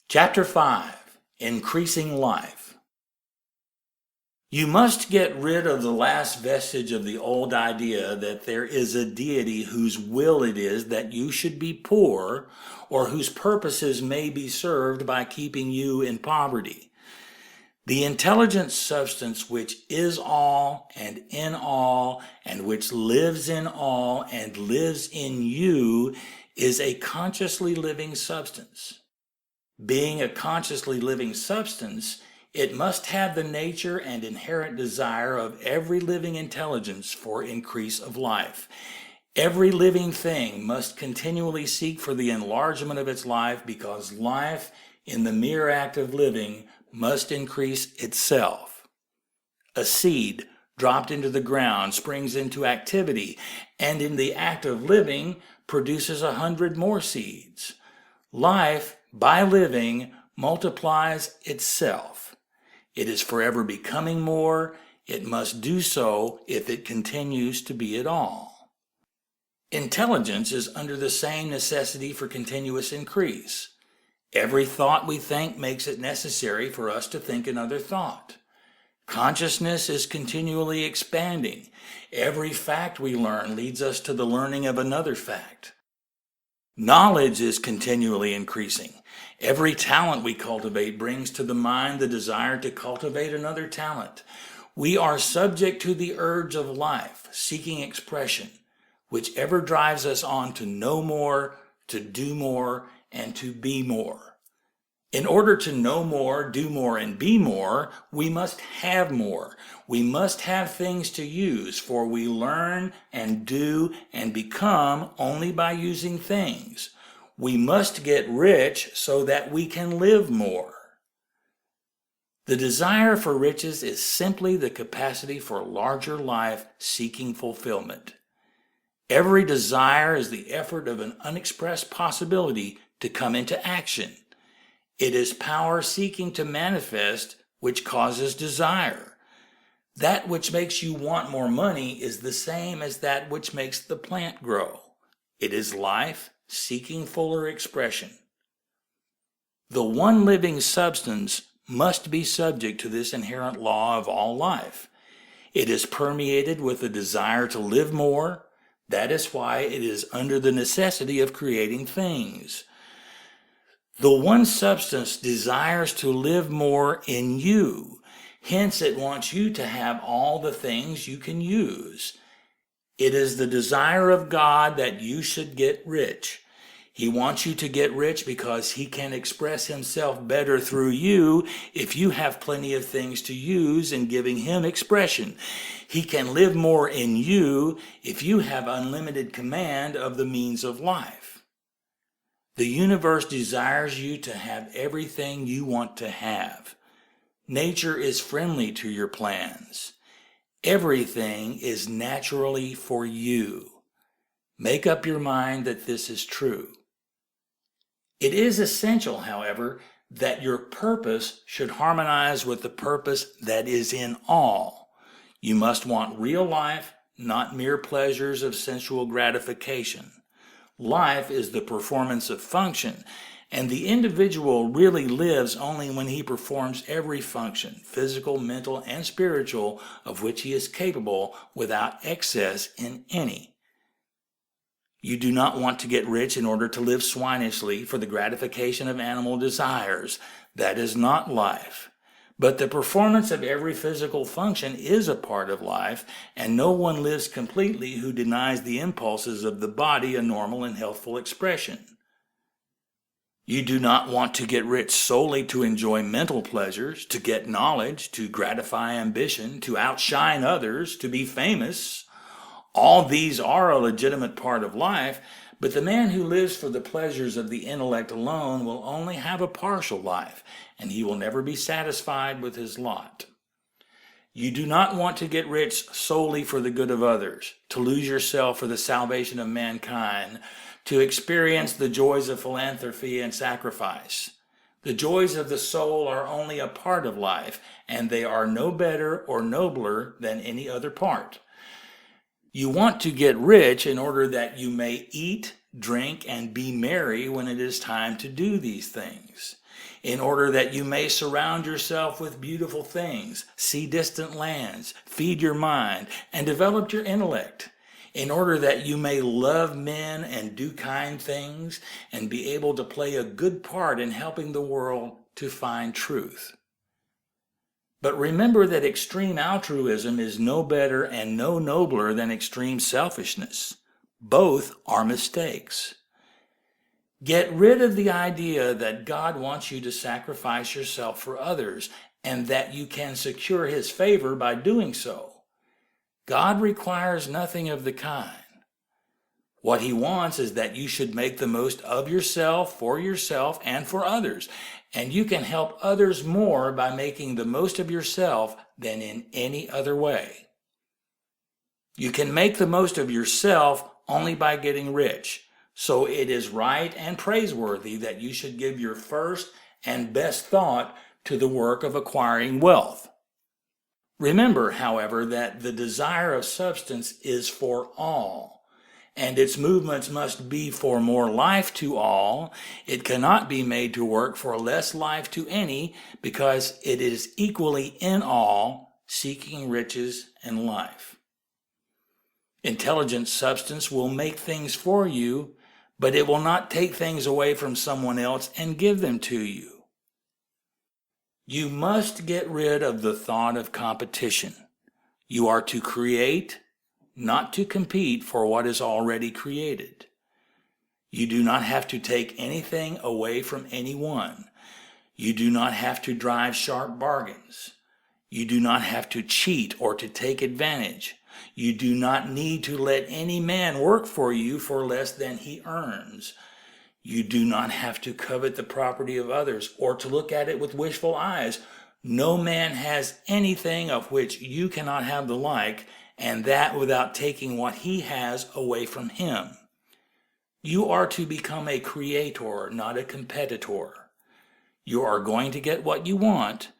Chapter 5, Increasing Life. You must get rid of the last vestige of the old idea that there is a deity whose will it is that you should be poor, or whose purposes may be served by keeping you in poverty. The intelligent substance which is all and in all, and which lives in all and lives in you, is a consciously living substance. Being a consciously living substance, it must have the nature and inherent desire of every living intelligence for increase of life. Every living thing must continually seek for the enlargement of its life, because life, in the mere act of living, must increase itself. A seed dropped into the ground springs into activity, and in the act of living produces 100 more seeds. Life, by living, multiplies itself. It is forever becoming more. It must do so if it continues to be at all. Intelligence is under the same necessity for continuous increase. Every thought we think makes it necessary for us to think another thought. Consciousness is continually expanding. Every fact we learn leads us to the learning of another fact. Knowledge is continually increasing. Every talent we cultivate brings to the mind the desire to cultivate another talent. We are subject to the urge of life, seeking expression, which ever drives us on to know more, to do more, and to be more. In order to know more, do more, and be more, we must have more. We must have things to use, for we learn and do and become only by using things. We must get rich so that we can live more. The desire for riches is simply the capacity for larger life seeking fulfillment. Every desire is the effort of an unexpressed possibility to come into action. It is power seeking to manifest which causes desire. That which makes you want more money is the same as that which makes the plant grow. It is life seeking fuller expression. The one living substance must be subject to this inherent law of all life. It is permeated with the desire to live more. That is why it is under the necessity of creating things. The one substance desires to live more in you. Hence, it wants you to have all the things you can use. It is the desire of God that you should get rich. He wants you to get rich because he can express himself better through you if you have plenty of things to use in giving him expression. He can live more in you if you have unlimited command of the means of life. The universe desires you to have everything you want to have. Nature is friendly to your plans. Everything is naturally for you. Make up your mind that this is true. It is essential, however, that your purpose should harmonize with the purpose that is in all. You must want real life, not mere pleasures of sensual gratification. Life is the performance of function, and the individual really lives only when he performs every function, physical, mental, and spiritual, of which he is capable without excess in any. You do not want to get rich in order to live swinishly for the gratification of animal desires. That is not life. But the performance of every physical function is a part of life, and no one lives completely who denies the impulses of the body a normal and healthful expression. You do not want to get rich solely to enjoy mental pleasures, to get knowledge, to gratify ambition, to outshine others, to be famous. All these are a legitimate part of life, but the man who lives for the pleasures of the intellect alone will only have a partial life, and he will never be satisfied with his lot. You do not want to get rich solely for the good of others, to lose yourself for the salvation of mankind, to experience the joys of philanthropy and sacrifice. The joys of the soul are only a part of life, and they are no better or nobler than any other part. You want to get rich in order that you may eat, drink, and be merry when it is time to do these things. in order that you may surround yourself with beautiful things, see distant lands, feed your mind, and develop your intellect, in order that you may love men and do kind things and be able to play a good part in helping the world to find truth. But remember that extreme altruism is no better and no nobler than extreme selfishness. Both are mistakes. Get rid of the idea that God wants you to sacrifice yourself for others and that you can secure His favor by doing so. God requires nothing of the kind. What He wants is that you should make the most of yourself and for others. And you can help others more by making the most of yourself than in any other way. You can make the most of yourself only by getting rich. So it is right and praiseworthy that you should give your first and best thought to the work of acquiring wealth. Remember, however, that the desire of substance is for all, and its movements must be for more life to all. It cannot be made to work for less life to any, because it is equally in all, seeking riches and life. Intelligent substance will make things for you, but it will not take things away from someone else and give them to you. You must get rid of the thought of competition. You are to create, not to compete for what is already created. You do not have to take anything away from anyone. You do not have to drive sharp bargains. You do not have to cheat or to take advantage. You do not need to let any man work for you for less than he earns. You do not have to covet the property of others or to look at it with wishful eyes. No man has anything of which you cannot have the like, and that without taking what he has away from him. You are to become a creator, not a competitor. You are going to get what you want,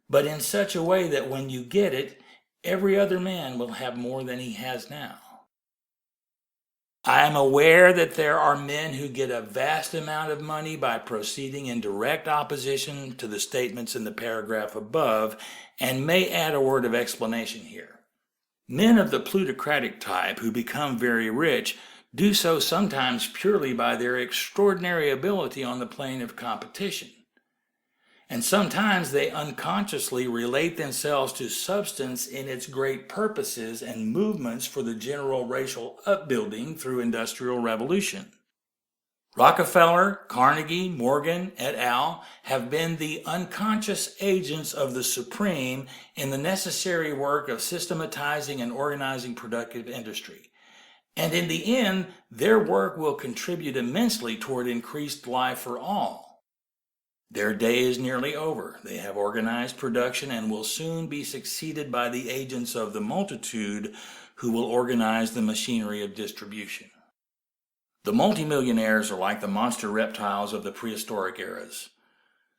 but in such a way that when you get it, every other man will have more than he has now. I am aware that there are men who get a vast amount of money by proceeding in direct opposition to the statements in the paragraph above, and may add a word of explanation here. Men of the plutocratic type who become very rich do so sometimes purely by their extraordinary ability on the plane of competition. And sometimes they unconsciously relate themselves to substance in its great purposes and movements for the general racial upbuilding through industrial revolution. Rockefeller, Carnegie, Morgan, et al. Have been the unconscious agents of the Supreme in the necessary work of systematizing and organizing productive industry. And in the end, their work will contribute immensely toward increased life for all. Their day is nearly over. They have organized production and will soon be succeeded by the agents of the multitude who will organize the machinery of distribution. The multimillionaires are like the monster reptiles of the prehistoric eras.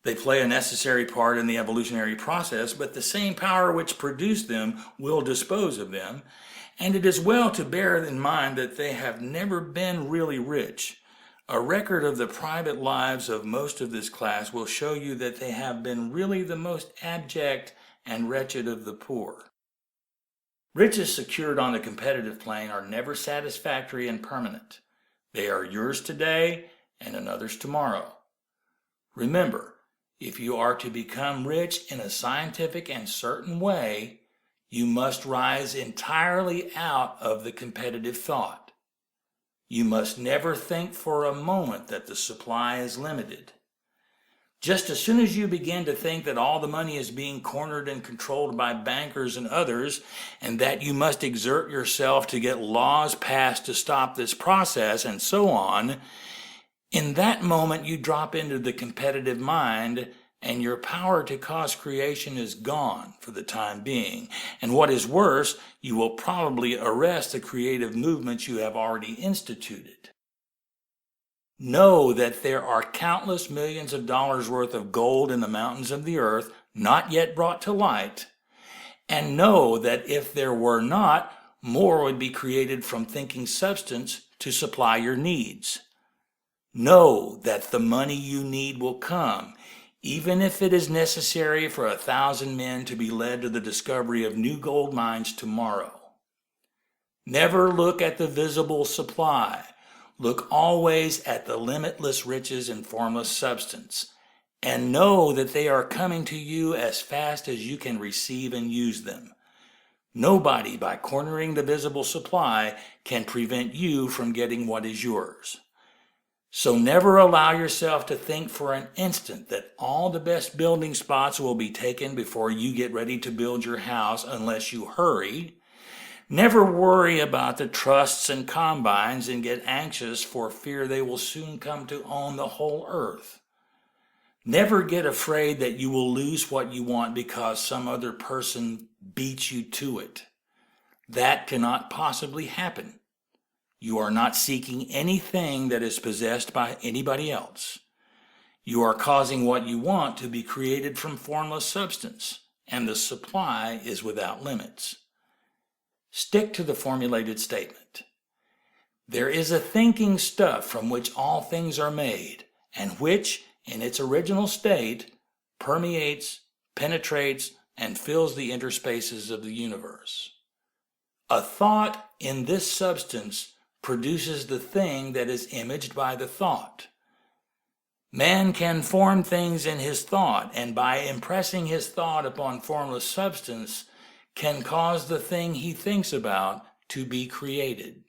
They play a necessary part in the evolutionary process, but the same power which produced them will dispose of them, and it is well to bear in mind that they have never been really rich. A record of the private lives of most of this class will show you that they have been really the most abject and wretched of the poor. Riches secured on the competitive plane are never satisfactory and permanent. They are yours today and another's tomorrow. Remember, if you are to become rich in a scientific and certain way, you must rise entirely out of the competitive thought. You must never think for a moment that the supply is limited. Just as soon as you begin to think that all the money is being cornered and controlled by bankers and others, and that you must exert yourself to get laws passed to stop this process, and so on, in that moment you drop into the competitive mind, and your power to cause creation is gone for the time being. And what is worse, you will probably arrest the creative movements you have already instituted. Know that there are countless millions of dollars worth of gold in the mountains of the earth, not yet brought to light. And know that if there were not, more would be created from thinking substance to supply your needs. Know that the money you need will come, even if it is necessary for 1,000 men to be led to the discovery of new gold mines tomorrow. Never look at the visible supply. Look always at the limitless riches and formless substance, and know that they are coming to you as fast as you can receive and use them. Nobody, by cornering the visible supply, can prevent you from getting what is yours. So never allow yourself to think for an instant that all the best building spots will be taken before you get ready to build your house unless you hurry. Never worry about the trusts and combines and get anxious for fear they will soon come to own the whole earth. Never get afraid that you will lose what you want because some other person beats you to it. That cannot possibly happen. You are not seeking anything that is possessed by anybody else. You are causing what you want to be created from formless substance, and the supply is without limits. Stick to the formulated statement. There is a thinking stuff from which all things are made, and which, in its original state, permeates, penetrates, and fills the interspaces of the universe. A thought in this substance produces the thing that is imaged by the thought. Man can form things in his thought, and by impressing his thought upon formless substance, can cause the thing he thinks about to be created.